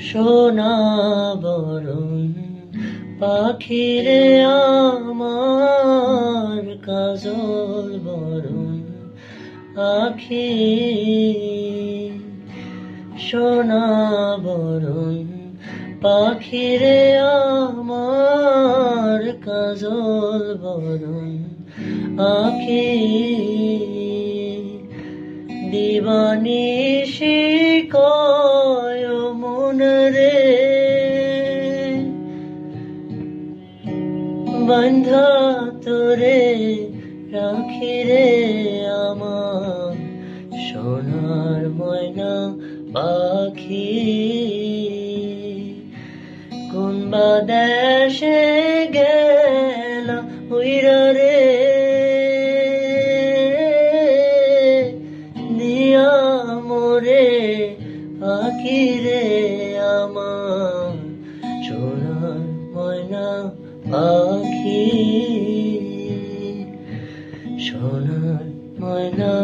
সোনা বরণ পাখিরে আমার, কাজল বরণ আখি। সোনা বরণ পাখিরে আমার, কাজল বরণ আখি। দিবানিশি কয় মন রে, বন্ধা তোরে রাখি রে আমার, সোনার ময়না পাখি। কোন বা দেশে গেলা উইরা রে, দিয়া মোরে পাখি রে আমার, সোনার ময়না পাখি, সোনার ময়না